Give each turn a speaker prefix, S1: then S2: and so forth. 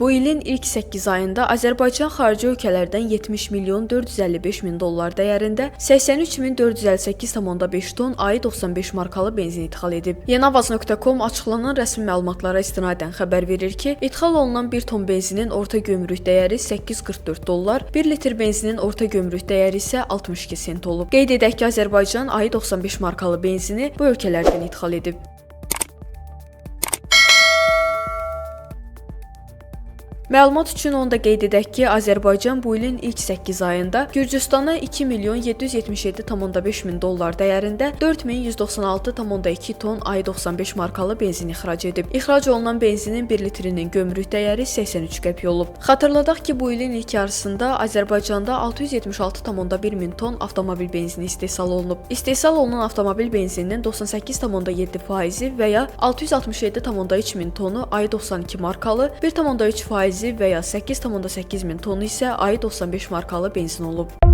S1: Bu ilin ilk 8 ayında Azərbaycan xarici ölkələrdən 70 milyon 455 min dollar dəyərində 83.458,5 ton AI-95 markalı benzin ixal edib. Yenavaz.com açıqlanan rəsmi məlumatlara istinadən xəbər verir ki, ixal olunan 1 ton benzinin orta gömrük dəyəri 844 dollar, 1 litr benzinin orta gömrük dəyəri isə 62 sent olub. Qeyd edək ki, Azərbaycan AI-95 markalı benzini bu ölkələrdən ixal edib. Məlumat üçün onu da qeyd edək ki, Azərbaycan bu ilin ilk 8 ayında Gürcüstana 2 milyon 777,5 min dollar dəyərində 4196,2 ton AI-95 markalı benzin ixrac edib. İxrac olunan benzinin 1 litrinin gömrük dəyəri 83 qəpik olub. Xatırladaq ki, bu ilin ilk yarısında Azərbaycanda 676,1 min ton avtomobil benzini istehsal olunub. İstehsal olunan avtomobil benzininin 98,7% və ya 667,3 min tonu AI-92 markalı, 1,3% və ya 8,8 min tonu isə AI-95 markalı benzin olub.